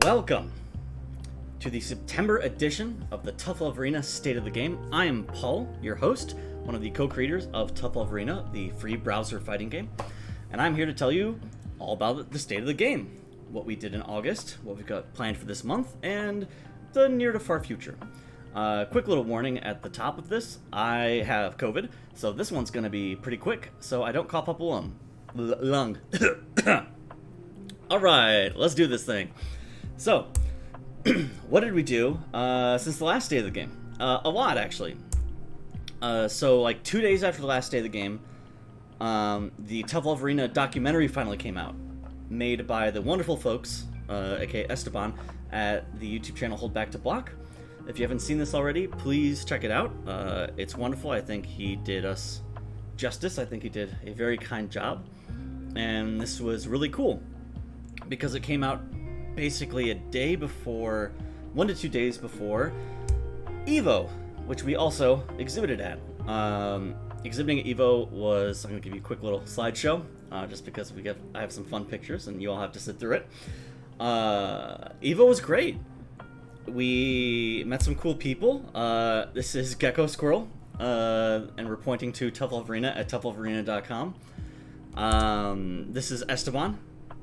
Welcome to the September edition of the Tough Love Arena State of the Game. I am Paul, your host, one of the co-creators of Tough Love Arena, the free browser fighting game, and I'm here to tell you all about the state of the game, what we did in August, what we've got planned for this month, and the near to far future. Quick little warning at the top of this, I have COVID, so this one's going to be pretty quick, so I don't cough up a lung. Alright, let's do this thing. So, what did we do since the last day of the game? A lot, actually. So, like 2 days after the last day of the game, the Tough Love Arena documentary finally came out, made by the wonderful folks, aka Esteban, at the YouTube channel Hold Back to Block. If you haven't seen this already, please check it out. It's wonderful. I think he did us justice. I think he did a very kind job. And this was really cool because it came out basically a day before, 1 to 2 days before EVO, which we also exhibited at. Exhibiting at EVO was, I'm going to give you a quick little slideshow, just because I have some fun pictures and you all have to sit through it. EVO was great. We met some cool people. This is Gecko Squirrel, and we're pointing to Tough Love Arena at toughlovearena.com. This is Esteban,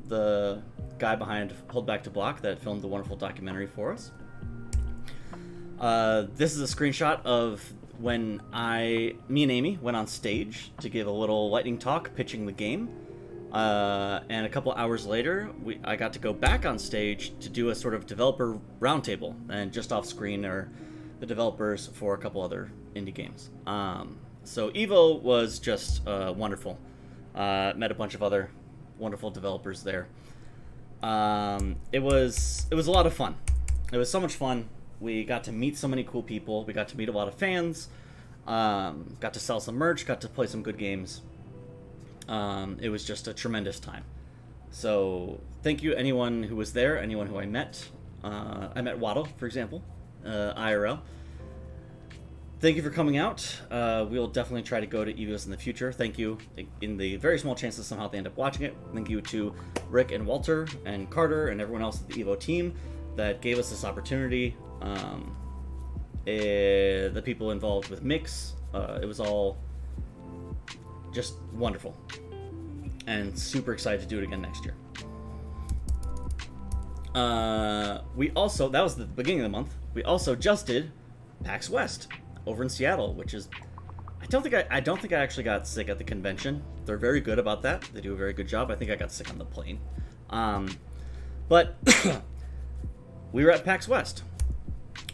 the guy behind Hold Back to Block that filmed the wonderful documentary for us. This is a screenshot of when me and Amy went on stage to give a little lightning talk pitching the game. And a couple hours later, I got to go back on stage to do a sort of developer roundtable, and just off screen are the developers for a couple other indie games. So EVO was just wonderful. Met a bunch of other wonderful developers there. It was a lot of fun. It was so much fun. We got to meet so many cool people. We got to meet a lot of fans. Got to sell some merch. Got to play some good games. It was just a tremendous time. So thank you anyone who was there, anyone who I met. I met Waddle, for example, IRL. Thank you for coming out. We'll definitely try to go to EVOs in the future. Thank you, in the very small chance that somehow they end up watching it. Thank you to Rick and Walter and Carter and everyone else at the EVO team that gave us this opportunity. The people involved with Mix, it was all just wonderful. And super excited to do it again next year. We also, that was the beginning of the month, we also just did PAX West over in Seattle, which is, I don't think I actually got sick at the convention. They're very good about that. They do a very good job. I think I got sick on the plane. But we were at PAX West.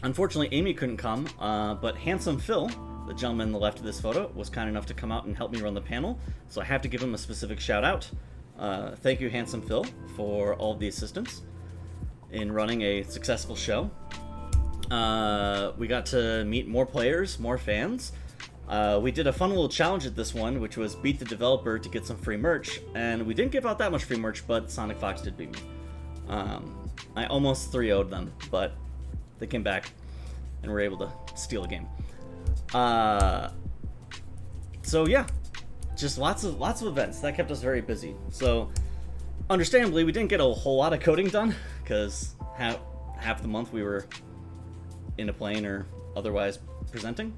Unfortunately, Amy couldn't come, but Handsome Phil, the gentleman on the left of this photo, was kind enough to come out and help me run the panel, so I have to give him a specific shout out. Thank you, Handsome Phil, for all of the assistance in running a successful show. We got to meet more players, more fans. We did a fun little challenge at this one, which was beat the developer to get some free merch, and we didn't give out that much free merch, but Sonic Fox did beat me. I almost 3-0'd them, but they came back and were able to steal the game. So yeah, just lots of events that kept us very busy. So understandably, we didn't get a whole lot of coding done because half the month we were in a plane or otherwise presenting.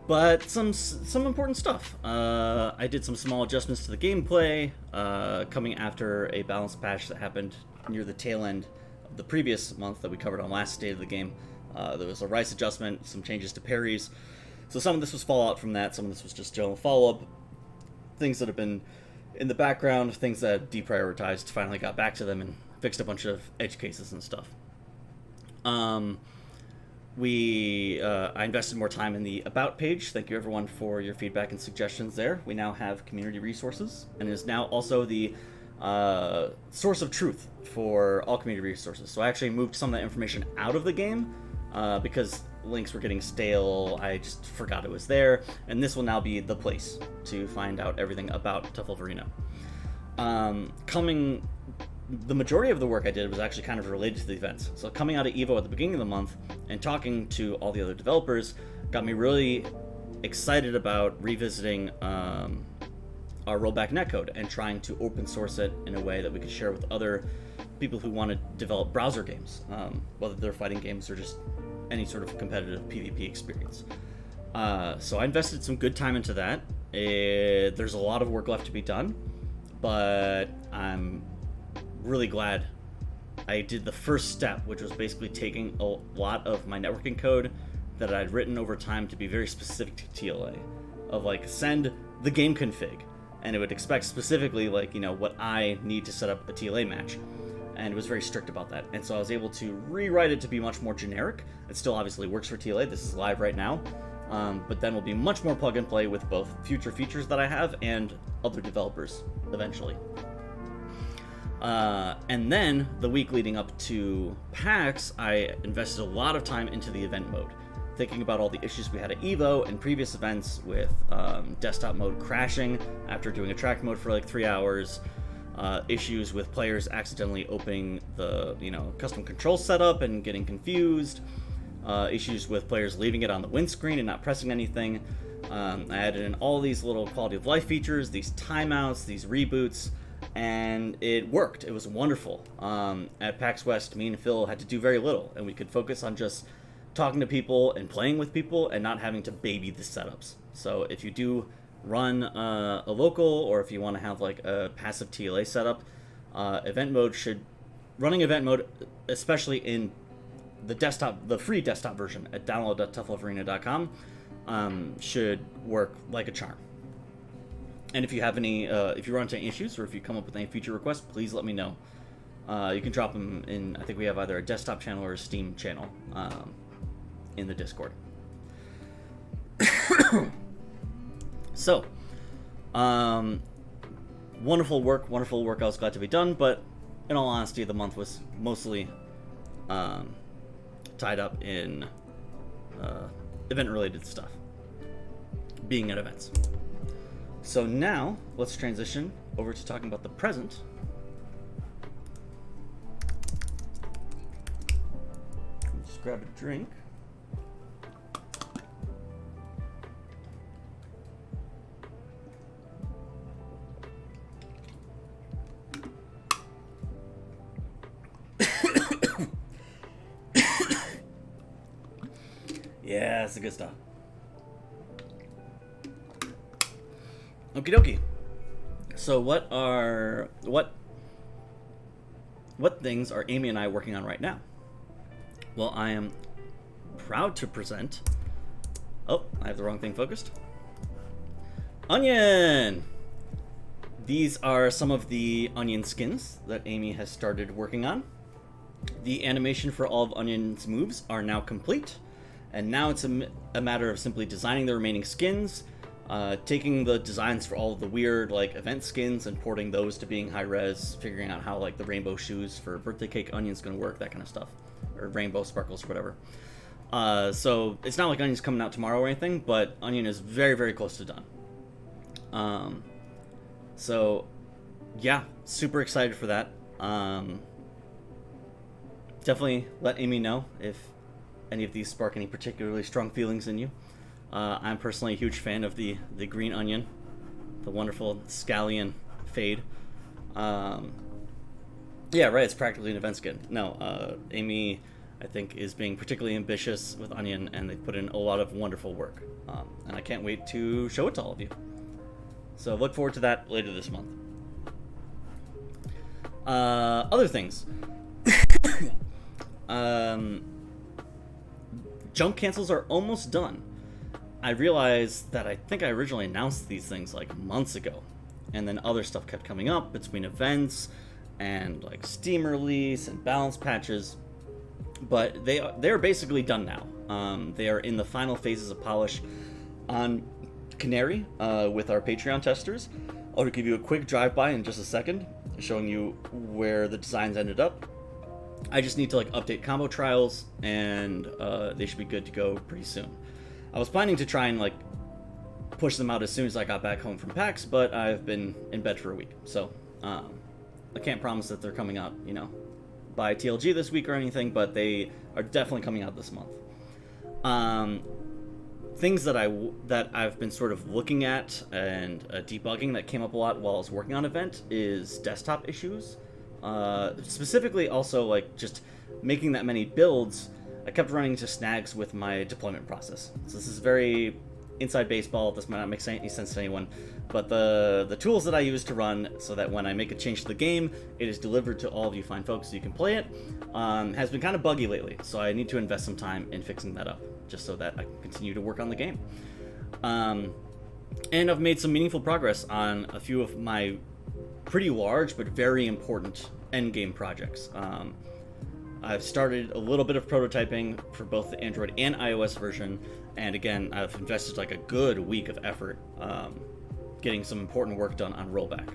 But some important stuff. I did some small adjustments to the gameplay, coming after a balance patch that happened near the tail end of the previous month that we covered on last State of the Game. There was a rice adjustment, some changes to parries. So some of this was fallout from that, some of this was just general follow-up. Things that have been in the background, things that deprioritized, finally got back to them and fixed a bunch of edge cases and stuff. I invested more time in the About page. Thank you everyone for your feedback and suggestions there. We now have community resources, and it is now also the source of truth for all community resources. So I actually moved some of that information out of the game because links were getting stale. I just forgot it was there, and this will now be the place to find out everything about Tough Love Arena. The majority of the work I did was actually kind of related to the events. So coming out of EVO at the beginning of the month and talking to all the other developers got me really excited about revisiting our rollback netcode and trying to open source it in a way that we could share with other people who want to develop browser games, whether they're fighting games or just any sort of competitive PvP experience. So I invested some good time into that. There's a lot of work left to be done, but I'm really glad I did the first step, which was basically taking a lot of my networking code that I'd written over time to be very specific to TLA, of like send the game config, and it would expect specifically like, you know, what I need to set up a TLA match, and it was very strict about that. And so I was able to rewrite it to be much more generic. It still obviously works for TLA. This is live right now, but then will be much more plug and play with both future features that I have and other developers eventually. And then the week leading up to PAX, I invested a lot of time into the event mode, thinking about all the issues we had at EVO and previous events with desktop mode crashing after doing a track mode for like 3 hours, issues with players accidentally opening the custom control setup and getting confused, issues with players leaving it on the windscreen and not pressing anything. I added in all these little quality of life features, these timeouts, these reboots, and it worked. It was wonderful. At PAX West, me and Phil had to do very little, and we could focus on just talking to people and playing with people and not having to baby the setups. So if you do run a local, or if you want to have like a passive TLA setup, running event mode, especially in the free desktop version at download.toughlovearena.com, should work like a charm. And if you have any, if you run into any issues, or if you come up with any feature requests, please let me know. You can drop them in, I think we have either a desktop channel or a Steam channel in the Discord. So, wonderful work I was glad to be done, but in all honesty, the month was mostly tied up in event-related stuff, being at events. So now, let's transition over to talking about the present. Just grab a drink. Yeah, that's the good stuff. Okie dokie. So what things are Amy and I working on right now? Well, I am proud to present... Oh, I have the wrong thing focused. Onion! These are some of the Onion skins that Amy has started working on. The animation for all of Onion's moves are now complete, and now it's a matter of simply designing the remaining skins, taking the designs for all of the weird like event skins and porting those to being high res, figuring out how like the rainbow shoes for birthday cake Onion's gonna work, that kind of stuff, or rainbow sparkles or whatever. So it's not like Onion's coming out tomorrow or anything, but Onion is very, very close to done. So yeah, super excited for that. Definitely let Amy know if any of these spark any particularly strong feelings in you. I'm personally a huge fan of the green onion, the wonderful scallion fade. Yeah, right, it's practically an event skin. No, Amy, I think, is being particularly ambitious with Onion, and they put in a lot of wonderful work. And I can't wait to show it to all of you. So look forward to that later this month. Other things. Jump cancels are almost done. I realized that I think I originally announced these things like months ago, and then other stuff kept coming up between events and like Steam release and balance patches, but they're basically done now. They are in the final phases of polish on Canary with our Patreon testers. I'll give you a quick drive-by in just a second, showing you where the designs ended up. I just need to like update combo trials, and they should be good to go pretty soon. I was planning to try and like push them out as soon as I got back home from PAX, but I've been in bed for a week, so I can't promise that they're coming out, by TLG this week or anything, but they are definitely coming out this month. things that I've been sort of looking at and debugging that came up a lot while I was working on Event is desktop issues. Specifically, also like just making that many builds, I kept running into snags with my deployment process. So this is very inside baseball. This might not make any sense to anyone, but the tools that I use to run so that when I make a change to the game, it is delivered to all of you fine folks so you can play it, has been kind of buggy lately. So I need to invest some time in fixing that up, just so that I can continue to work on the game. And I've made some meaningful progress on a few of my pretty large but very important endgame projects. I've started a little bit of prototyping for both the Android and iOS version, and again, I've invested like a good week of effort getting some important work done on rollback.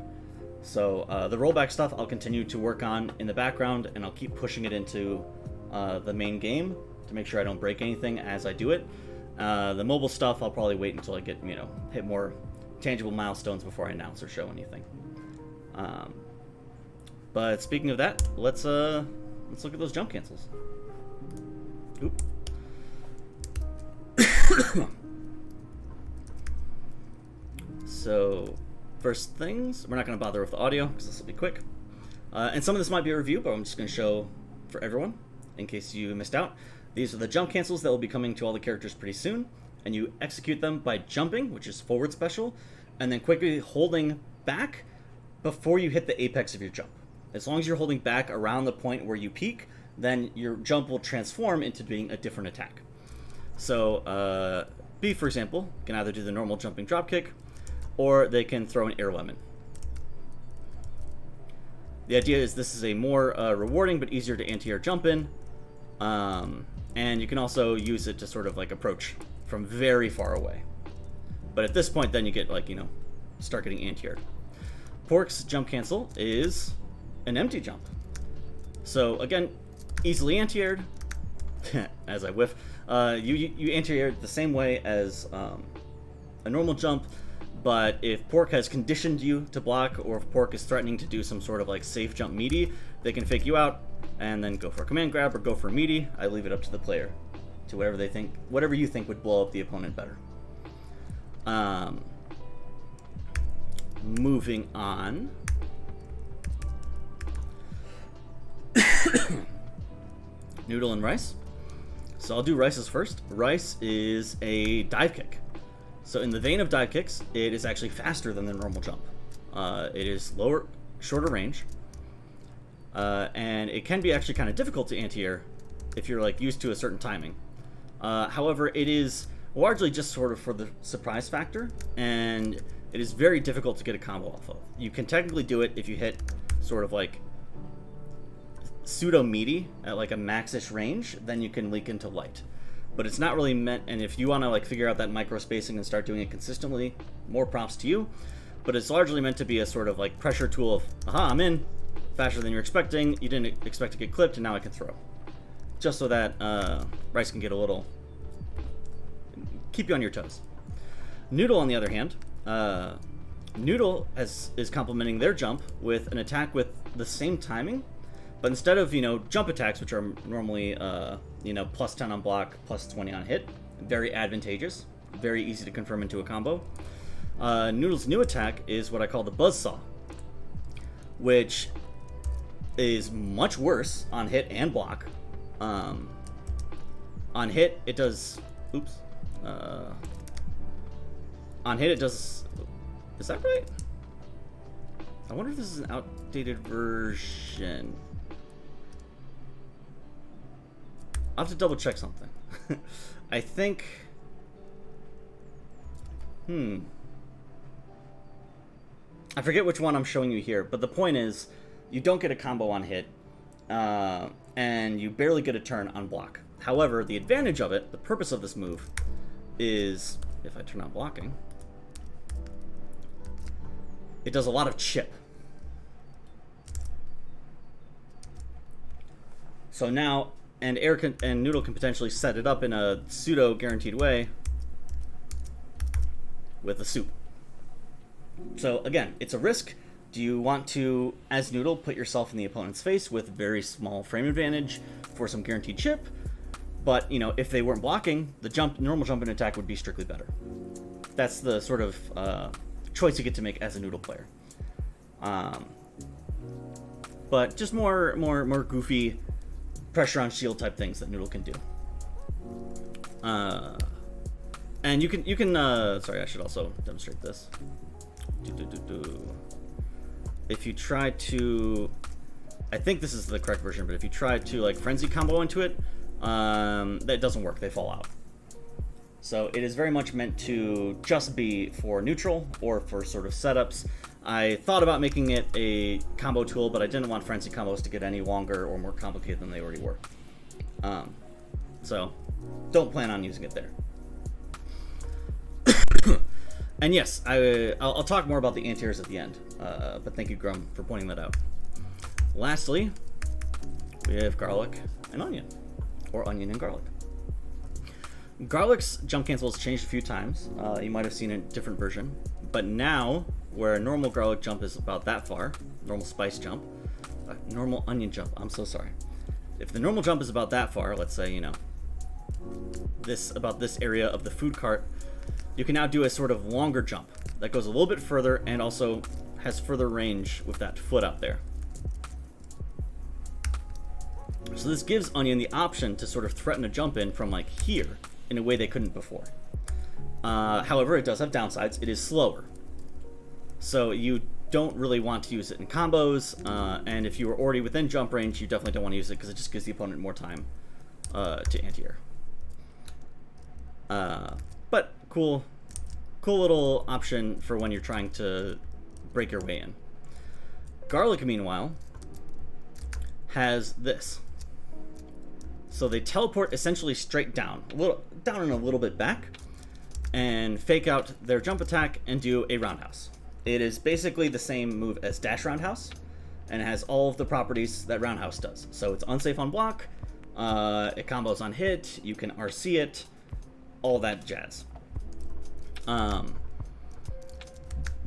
So the rollback stuff I'll continue to work on in the background, and I'll keep pushing it into the main game to make sure I don't break anything as I do it. The mobile stuff I'll probably wait until I get, hit more tangible milestones before I announce or show anything. But speaking of that, let's look at those jump cancels. Oop. So, first things, we're not going to bother with the audio because this will be quick. And some of this might be a review, but I'm just going to show for everyone in case you missed out. These are the jump cancels that will be coming to all the characters pretty soon, and you execute them by jumping, which is forward special, and then quickly holding back before you hit the apex of your jump. As long as you're holding back around the point where you peak, then your jump will transform into being a different attack. So, B, for example, can either do the normal jumping dropkick, or they can throw an air lemon. The idea is this is a more rewarding but easier to anti-air jump in, and you can also use it to sort of like approach from very far away. But at this point, then you get like, start getting anti-aired. Pork's jump cancel is an empty jump. So again, easily anti-aired, as I whiff. You anti-air the same way as a normal jump, but if Pork has conditioned you to block, or if Pork is threatening to do some sort of like safe jump meaty, they can fake you out and then go for a command grab or go for a meaty. I leave it up to the player, to whatever you think would blow up the opponent better. Moving on. Noodle and Rice. So I'll do Rice's first. Rice is a dive kick. So in the vein of dive kicks, it is actually faster than the normal jump. It is shorter range, and it can be actually kind of difficult to anti-air if you're like used to a certain timing. However, it is largely just sort of for the surprise factor, and it is very difficult to get a combo off of. You can technically do it if you hit sort of like pseudo meaty at like a maxish range, then you can leak into light. But it's not really meant, and if you want to like figure out that micro spacing and start doing it consistently, more props to you. But it's largely meant to be a sort of like pressure tool of, aha, I'm in, faster than you're expecting, you didn't expect to get clipped, and now I can throw. Just so that Rice can get a little, keep you on your toes. Noodle, on the other hand, Noodle is complementing their jump with an attack with the same timing, but instead of, jump attacks, which are normally, plus 10 on block, plus 20 on hit, very advantageous, very easy to confirm into a combo. Noodle's new attack is what I call the Buzzsaw, which is much worse on hit and block. On hit, it does... Oops. On hit, it does... Is that right? I wonder if this is an outdated version. I'll have to double check something. I think... I forget which one I'm showing you here, but the point is, you don't get a combo on hit, and you barely get a turn on block. However, the advantage of it, the purpose of this move, is, if I turn on blocking, it does a lot of chip. So now, and Noodle can potentially set it up in a pseudo-guaranteed way with the soup. So again, it's a risk. Do you want to, as Noodle, put yourself in the opponent's face with very small frame advantage for some guaranteed chip? But, you know, if they weren't blocking, the normal jump and attack would be strictly better. That's the sort of choice you get to make as a Noodle player. But just more goofy pressure on shield type things that Noodle can do. And you can sorry, I should also demonstrate this. If you try to, I think this is the correct version, but if you try to like frenzy combo into it, that doesn't work. They fall out. So it is very much meant to just be for neutral or for sort of setups. I thought about making it a combo tool, but I didn't want frenzy combos to get any longer or more complicated than they already were. So don't plan on using it there. And yes, I'll talk more about the anti-airs at the end, but thank you, Grum, for pointing that out. Lastly, we have garlic and onion, or onion and garlic. Garlic's jump cancel has changed a few times. You might have seen a different version, but now, where a normal garlic jump is about that far, normal spice jump, normal onion jump, I'm so sorry. If the normal jump is about that far, let's say, you know, about this area of the food cart, you can now do a sort of longer jump that goes a little bit further and also has further range with that foot up there. So this gives Onion the option to sort of threaten a jump in from like here in a way they couldn't before. However, it does have downsides. It is slower. So you don't really want to use it in combos, and if you were already within jump range, you definitely don't want to use it because it just gives the opponent more time to anti-air. But cool little option for when you're trying to break your way in. Garlic, meanwhile, has this. So they teleport essentially straight down, down and a little bit back, and fake out their jump attack and do a roundhouse. It is basically the same move as dash roundhouse, and it has all of the properties that roundhouse does. So it's unsafe on block, it combos on hit, you can RC it, all that jazz.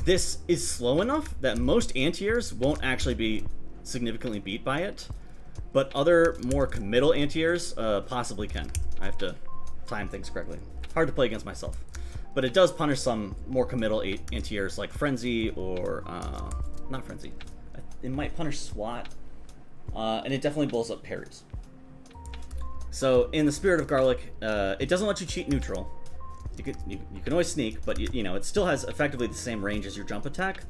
This is slow enough that most anti-airs won't actually be significantly beat by it, but other more committal anti-airs possibly can. I have to time things correctly. Hard to play against myself. But it does punish some more committal anti-airs like Frenzy or, not Frenzy. It might punish SWAT, and it definitely blows up parries. So in the spirit of Garlic, it doesn't let you cheat neutral. You can always sneak, but you know, it still has effectively the same range as your jump attack,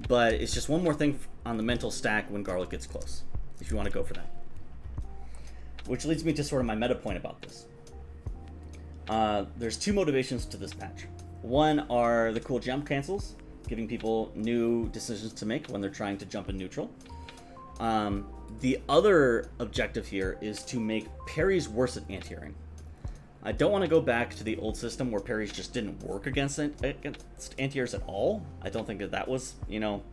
but it's just one more thing on the mental stack when Garlic gets close, if you want to go for that. Which leads me to sort of my meta point about this. There's two motivations to this patch. One are the cool jump cancels, giving people new decisions to make when they're trying to jump in neutral. The other objective here is to make parries worse at anti-airing. I don't want to go back to the old system where parries just didn't work against anti-airs at all. I don't think that was, you know,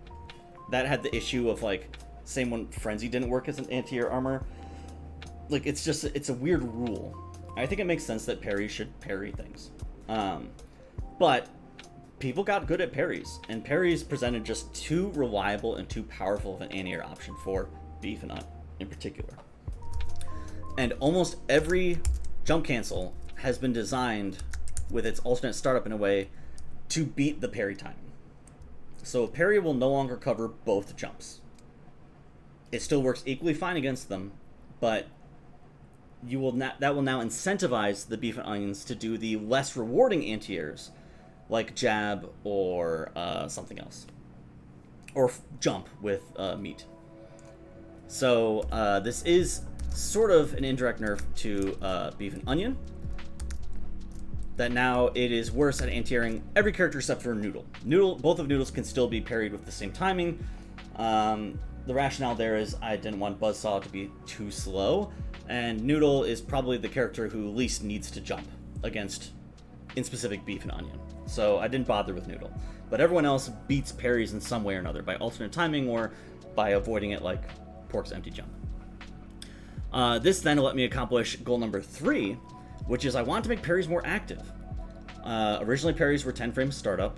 that had the issue of like, same when Frenzy didn't work as an anti-air armor. Like, it's a weird rule. I think it makes sense that parries should parry things. But people got good at parries, and parries presented just too reliable and too powerful of an anti-air option for Beef and Nut in particular. And almost every jump cancel has been designed with its alternate startup in a way to beat the parry timing. So parry will no longer cover both jumps. It still works equally fine against them, but that will now incentivize the Beef and Onions to do the less rewarding anti-airs, like jab or something else, or jump with meat. So this is sort of an indirect nerf to Beef and Onion, that now it is worse at anti-airing every character except for Noodle. Both of Noodles can still be parried with the same timing. The rationale there is I didn't want Buzzsaw to be too slow, and Noodle is probably the character who least needs to jump against, in specific, Beef and Onion. So I didn't bother with Noodle. But everyone else beats parries in some way or another, by alternate timing or by avoiding it like Pork's empty jump. This then let me accomplish goal number 3, which is I want to make parries more active. Originally parries were 10 frames startup,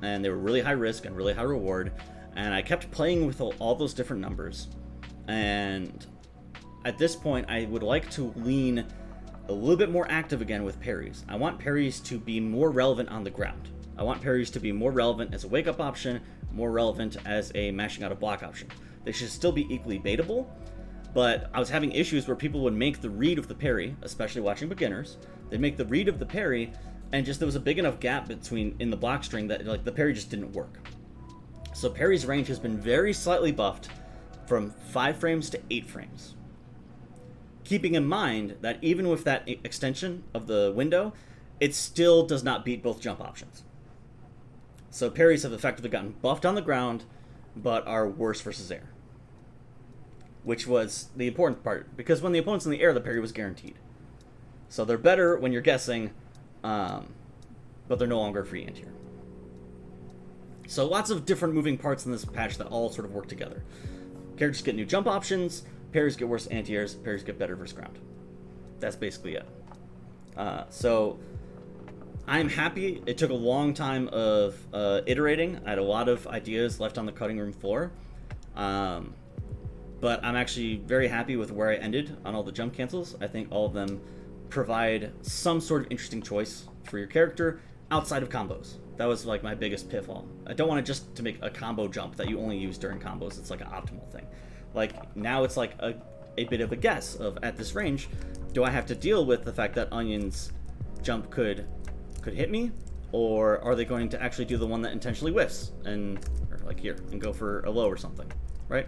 and they were really high risk and really high reward, and I kept playing with all those different numbers. And at this point, I would like to lean a little bit more active again with parries. I want parries to be more relevant on the ground. I want parries to be more relevant as a wake-up option, more relevant as a mashing out of block option. They should still be equally baitable, but I was having issues where people would make the read of the parry, especially watching beginners. They'd make the read of the parry, and just there was a big enough gap in the block string that like the parry just didn't work. So parry's range has been very slightly buffed from 5 frames to 8 frames. Keeping in mind that even with that extension of the window, it still does not beat both jump options. So parries have effectively gotten buffed on the ground, but are worse versus air. Which was the important part, because when the opponent's in the air, the parry was guaranteed. So they're better when you're guessing, but they're no longer free anti-air. So lots of different moving parts in this patch that all sort of work together. Characters get new jump options, parries get worse anti-airs, parries get better versus ground. That's basically it. So I'm happy. It took a long time of iterating. I had a lot of ideas left on the cutting room floor. But I'm actually very happy with where I ended on all the jump cancels. I think all of them provide some sort of interesting choice for your character outside of combos. That was like my biggest pitfall. I don't want it just to make a combo jump that you only use during combos. It's like an optimal thing. Like now it's like a bit of a guess of at this range, do I have to deal with the fact that Onion's jump could hit me, or are they going to actually do the one that intentionally whiffs and or like here and go for a low or something, right?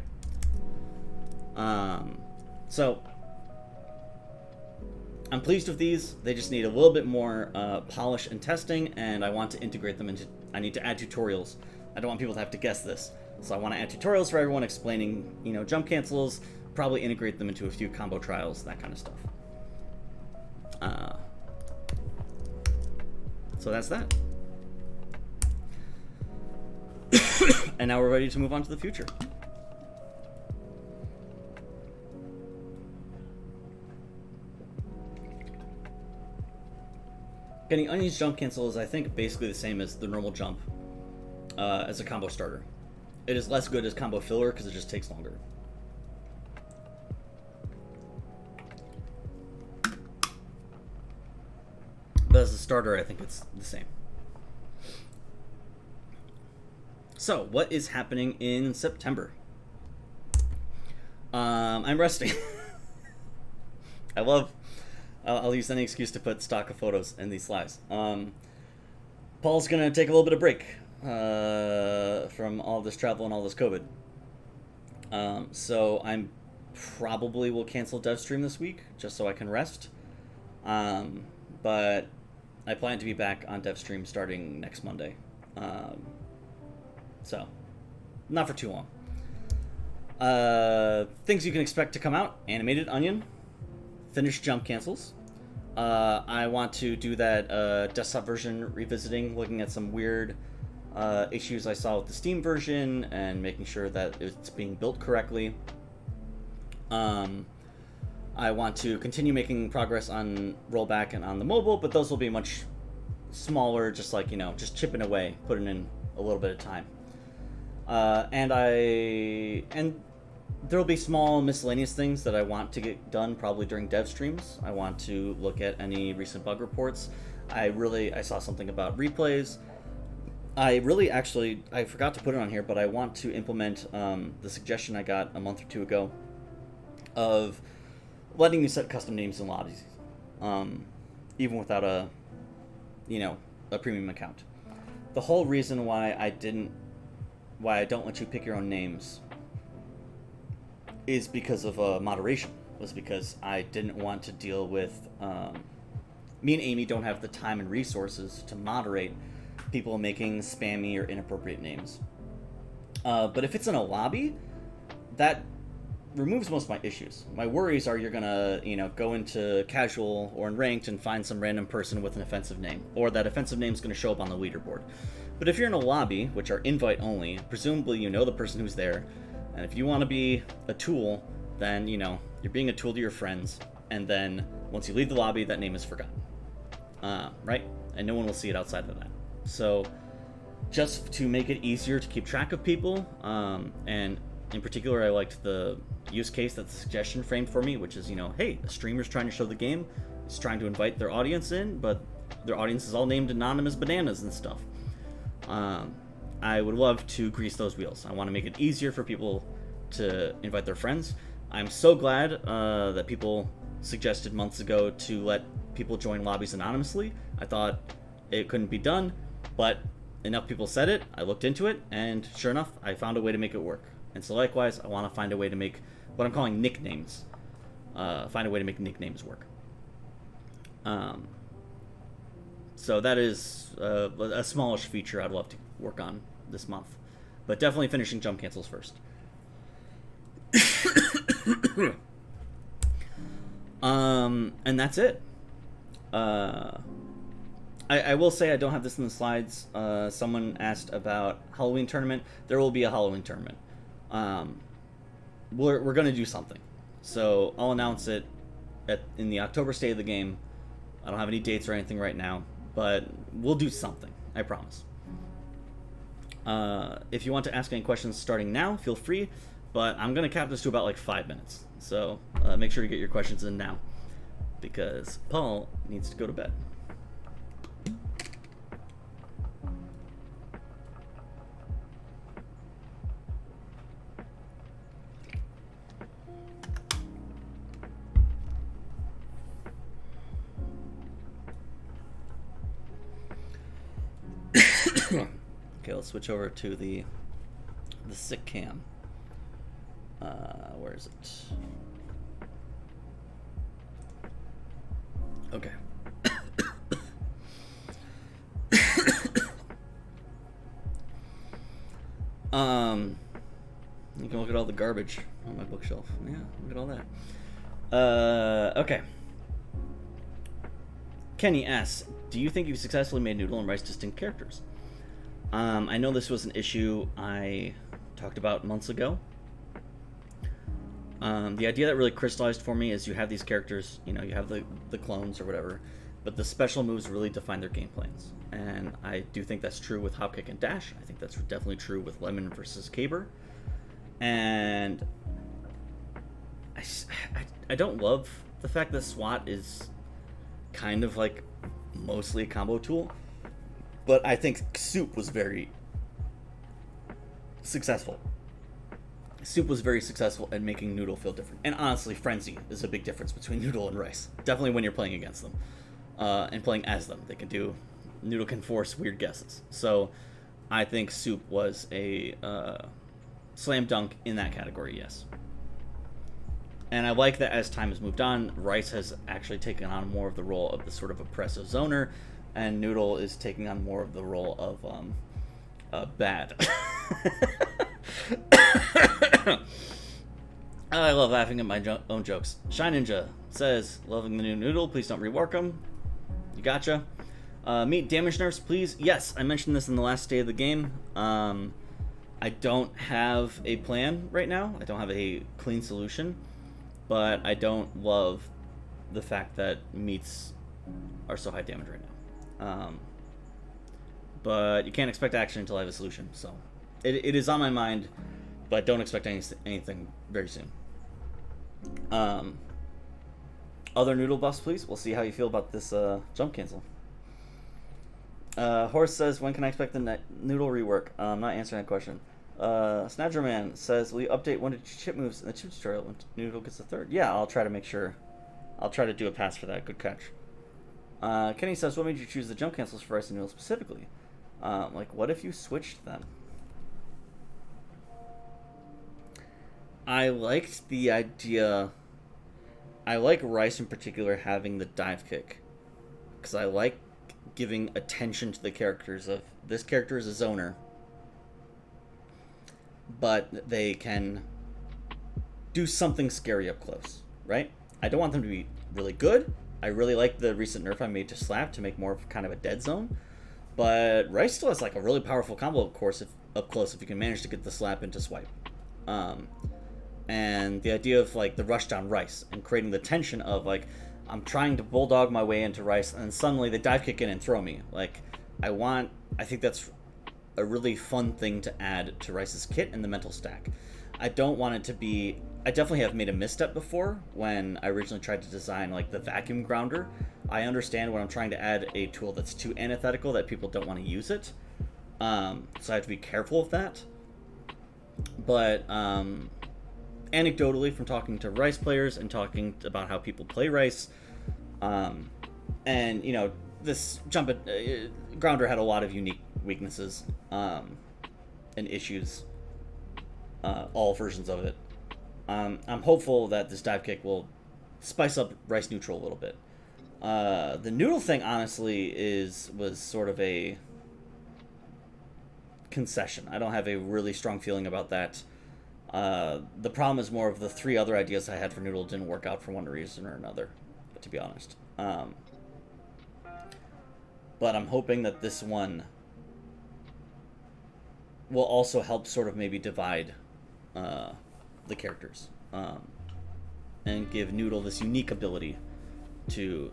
So I'm pleased with these. They just need a little bit more polish and testing, and I want to integrate them into. I need to add tutorials. I don't want people to have to guess this, so I want to add tutorials for everyone explaining, jump cancels. Probably integrate them into a few combo trials, that kind of stuff. So that's that. And now we're ready to move on to the future. Getting Onion's jump cancel is, I think, basically the same as the normal jump as a combo starter. It is less good as combo filler because it just takes longer. But as a starter, I think it's the same. So, what is happening in September? I'm resting. I'll use any excuse to put stock of photos in these slides. Paul's gonna take a little bit of break from all this travel and all this COVID. So I'm probably will cancel dev stream this week just so I can rest. But I plan to be back on dev stream starting next Monday. So not for too long. Things you can expect to come out: Animated Onion, finished jump cancels. I want to do that desktop version revisiting, looking at some weird issues I saw with the Steam version and making sure that it's being built correctly. I want to continue making progress on rollback and on the mobile, but those will be much smaller, just like, just chipping away, putting in a little bit of time. And there will be small miscellaneous things that I want to get done probably during dev streams. I want to look at any recent bug reports. I saw something about replays. I forgot to put it on here, but I want to implement the suggestion I got a month or two ago of letting you set custom names in lobbies, even without a premium account. The whole reason why I don't let you pick your own names is because of moderation. Was because I didn't want to deal with. Me and Amy don't have the time and resources to moderate people making spammy or inappropriate names. But if it's in a lobby, that removes most of my issues. My worries are you're gonna, go into casual or in ranked and find some random person with an offensive name, or that offensive name is gonna show up on the leaderboard. But if you're in a lobby, which are invite only, presumably you know the person who's there, and if you want to be a tool, then, you're being a tool to your friends, and then once you leave the lobby, that name is forgotten. Right? And no one will see it outside of that. So, just to make it easier to keep track of people, and in particular, I liked the use case that the suggestion framed for me, which is, hey, a streamer's trying to show the game, is trying to invite their audience in, but their audience is all named Anonymous Bananas and stuff. I would love to grease those wheels. I want to make it easier for people to invite their friends. I'm so glad that people suggested months ago to let people join lobbies anonymously. I thought it couldn't be done, but enough people said it, I looked into it, and sure enough, I found a way to make it work. And so likewise, I want to find a way to make what I'm calling nicknames. Find a way to make nicknames work. So that is a smallish feature I'd love to work on this month. But definitely finishing jump cancels first. And that's it. I will say I don't have this in the slides. Someone asked about Halloween tournament. There will be a Halloween tournament. We're going to do something. So I'll announce it in the October state of the game. I don't have any dates or anything right now, but we'll do something. I promise. If you want to ask any questions starting now, feel free. But I'm going to cap this to about like 5 minutes. So make sure to get your questions in now, because Paul needs to go to bed. Okay, let's switch over to the sick cam. Where is it? Okay. You can look at all the garbage on my bookshelf. Yeah, look at all that. Okay. Kenny asks, do you think you've successfully made Noodle and Rice distinct characters? I know this was an issue I talked about months ago. The idea that really crystallized for me is you have these characters, you have the clones or whatever, but the special moves really define their game plans. And I do think that's true with Hopkick and Dash. I think that's definitely true with Lemon versus Caber. And I don't love the fact that SWAT is kind of like mostly a combo tool, but I think Soup was very successful. Soup was very successful at making Noodle feel different. And honestly, Frenzy is a big difference between Noodle and Rice. Definitely when you're playing against them. And playing as them. Noodle can force weird guesses. So I think Soup was a slam dunk in that category, yes. And I like that as time has moved on, Rice has actually taken on more of the role of the sort of oppressive zoner, and Noodle is taking on more of the role of bad. I love laughing at my own jokes. Shy Ninja says, loving the new Noodle, please don't rework them. You gotcha. Meet damage nerfs, please. Yes, I mentioned this in the last day of the game. I don't have a plan right now. I don't have a clean solution. But I don't love the fact that meats are so high damage right now. But you can't expect action until I have a solution. So it is on my mind, but don't expect anything very soon. Other Noodle buffs, please. We'll see how you feel about this jump cancel. Horse says, when can I expect the Noodle rework? I'm not answering that question. Snadgerman says, will you update 1 to 2 chip moves in the chip tutorial when Noodle gets the third? Yeah, I'll try to make sure. I'll try to do a pass for that. Good catch. Kenny says, what made you choose the jump cancels for Rice and Noodle specifically? What if you switched them? I liked the idea. I like Rice in particular having the dive kick, because I like giving attention to the characters of, this character is a zoner, but they can do something scary up close, right? I don't want them to be really good. I really like the recent nerf I made to Slap to make more of kind of a dead zone, but Rice still has like a really powerful combo up close if you can manage to get the slap into swipe. And the idea of like the rush down Rice and creating the tension of like, I'm trying to bulldog my way into Rice and suddenly they dive kick in and throw me. Like, I think that's a really fun thing to add to Rice's kit and the mental stack. I don't want it to be I definitely have made a misstep before when I originally tried to design like the vacuum grounder. I understand when I'm trying to add a tool that's too antithetical that people don't want to use it. So I have to be careful of that. But anecdotally, from talking to Rice players and talking about how people play Rice, and you know, this grounder had a lot of unique weaknesses and issues. All versions of it. I'm hopeful that this dive kick will spice up Rice neutral a little bit. The noodle thing, honestly, was sort of a concession. I don't have a really strong feeling about that. The problem is more of the 3 other ideas I had for noodle didn't work out for one reason or another, to be honest. But I'm hoping that this one will also help sort of maybe divide the characters, and give Noodle this unique ability to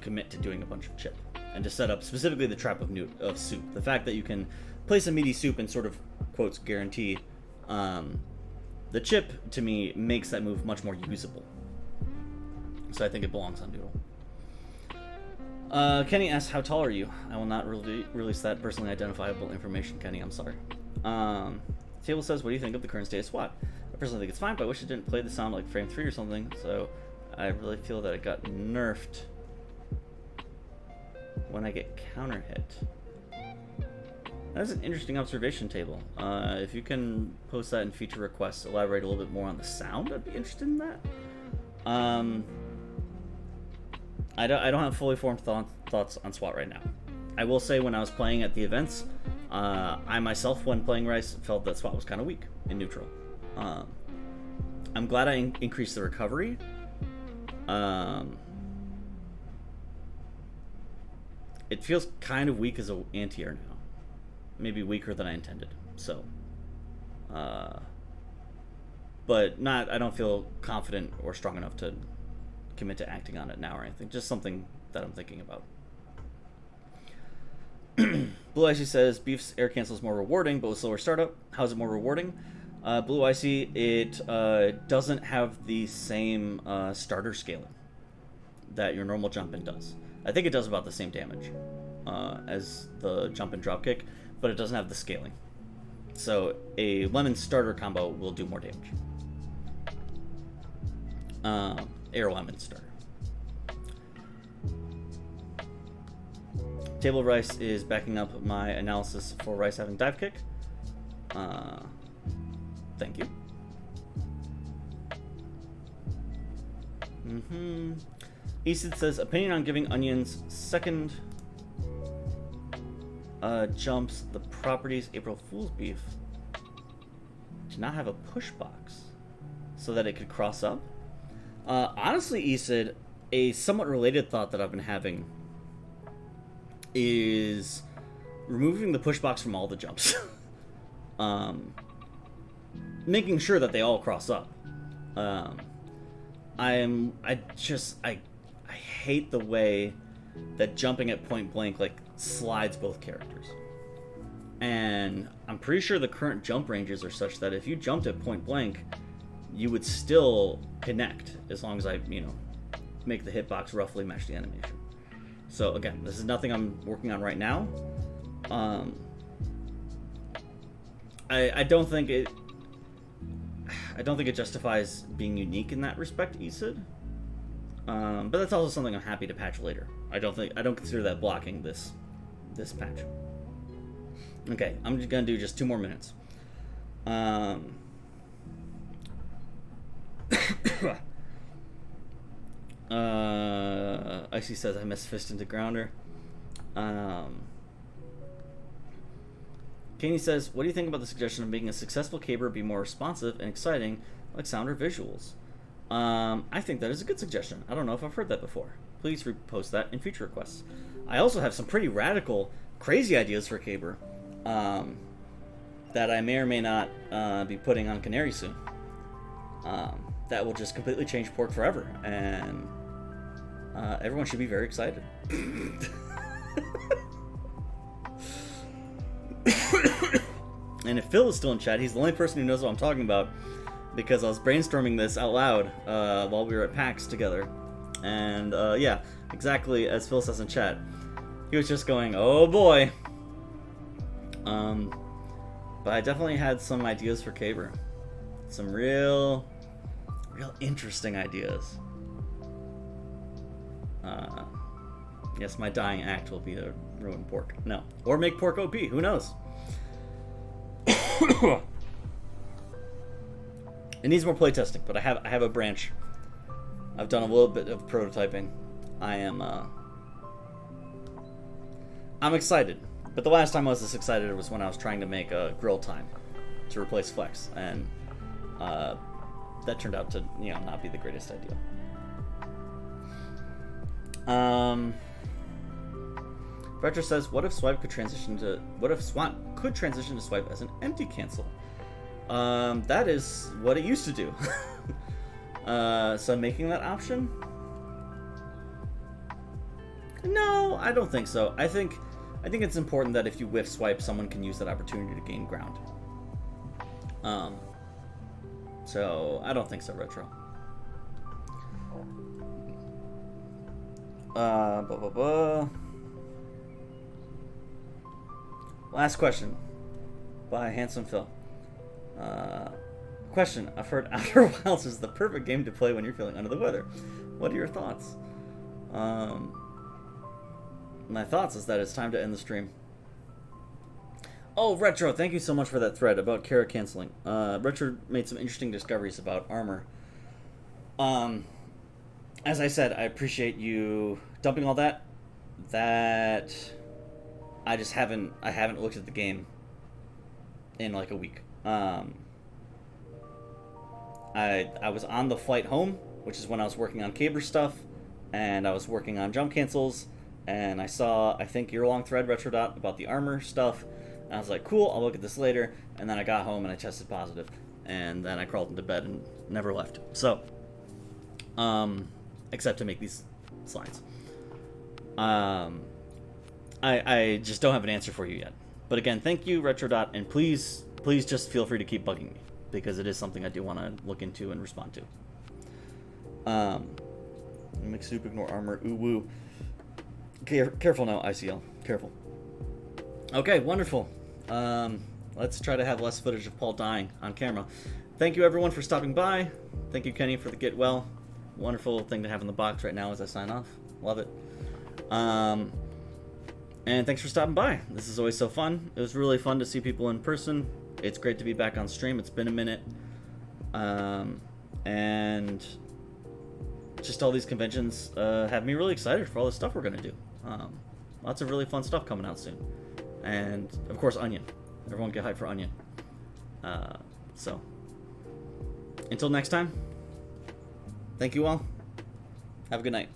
commit to doing a bunch of chip, and to set up specifically the trap of soup. The fact that you can place a meaty soup and sort of quotes guarantee the chip, to me, makes that move much more usable. So I think it belongs on Noodle. Kenny asks, how tall are you? I will not release that personally identifiable information, Kenny. I'm sorry. Table says, what do you think of the current state of SWAT? I personally think it's fine, but I wish it didn't play the sound like frame 3 or something, so I really feel that it got nerfed when I get counter hit. That's an interesting observation, Table. If you can post that in feature requests, elaborate a little bit more on the sound, I'd be interested in that. I don't have fully formed thoughts on SWAT right now. I will say when I was playing at the events, I myself, when playing Rice, felt that SWAT was kind of weak in neutral. I'm glad I increased the recovery. It feels kind of weak as an anti-air now. Maybe weaker than I intended. So, but I don't feel confident or strong enough to commit to acting on it now or anything. Just something that I'm thinking about. Blue Icy says, Beef's air cancel is more rewarding, but with slower startup. How is it more rewarding? Blue Icy, it doesn't have the same starter scaling that your normal jump-in does. I think it does about the same damage as the jump and drop kick, but it doesn't have the scaling. So a lemon starter combo will do more damage. Air lemon starter. Table Rice is backing up my analysis for Rice having dive kick. Thank you. Easton says, opinion on giving onions second jumps the properties April Fool's beef to not have a push box so that it could cross up. Honestly, Easton, a somewhat related thought that I've been having is removing the push box from all the jumps. Making sure that they all cross up. I hate the way that jumping at point blank like slides both characters. And I'm pretty sure the current jump ranges are such that if you jumped at point blank, you would still connect as long as I, make the hitbox roughly match the animation. So again, this is nothing I'm working on right now. I don't think it justifies being unique in that respect, ESID. But that's also something I'm happy to patch later. I don't consider that blocking this patch. Okay, I'm just gonna do just 2 more minutes. Icy says I missed fist into grounder. Kaney says, what do you think about the suggestion of making a successful caber be more responsive and exciting, like sound or visuals? I think that is a good suggestion. I don't know if I've heard that before. Please repost that in future requests. I also have some pretty radical, crazy ideas for caber that I may or may not be putting on Canary soon. That will just completely change Pork forever, and everyone should be very excited. And if Phil is still in chat, he's the only person who knows what I'm talking about. because I was brainstorming this out loud while we were at PAX together. And yeah, exactly as Phil says in chat. He was just going, oh boy. But I definitely had some ideas for Caber. Some real interesting ideas. Yes, my dying act will be to ruin pork. No. Or make pork OP. Who knows? It needs more playtesting, but I have a branch. I've done a little bit of prototyping. I'm excited. But the last time I was this excited was when I was trying to make a grill time to replace Flex, and that turned out to, you know, not be the greatest idea. Retro says, what if Swap could transition to swipe as an empty cancel? That is what it used to do. So making that option? No, I don't think so. I think it's important that if you whiff swipe, someone can use that opportunity to gain ground. So I don't think so, Retro. Last question by Handsome Phil. Question: I've heard Outer Wilds is the perfect game to play when you're feeling under the weather. What are your thoughts? My thoughts is that it's time to end the stream. Oh, Retro, thank you so much for that thread about Kara canceling. Retro made some interesting discoveries about armor. As I said, I appreciate you dumping all that. That I just haven't looked at the game in like a week. I was on the flight home, which is when I was working on Caber stuff, and I was working on jump cancels, and I saw, I think, your long thread, Retrodot, about the armor stuff, and I was like, cool, I'll look at this later, and then I got home and I tested positive, and then I crawled into bed and never left. So, except to make these slides. I just don't have an answer for you yet. But again, thank you, Retrodot, and please just feel free to keep bugging me, because it is something I do want to look into and respond to. Make soup, ignore armor, ooh woo. Careful now, ICL. Careful. Okay, wonderful. Let's try to have less footage of Paul dying on camera. Thank you, everyone, for stopping by. Thank you, Kenny, for the get well. Wonderful thing to have in the box right now as I sign off. Love it. And thanks for stopping by. This is always so fun. It was really fun to see people in person. It's great to be back on stream. It's been a minute. And just all these conventions have me really excited for all the stuff we're going to do. Lots of really fun stuff coming out soon. And, of course, Onion. Everyone get hyped for Onion. So, until next time, thank you all. Have a good night.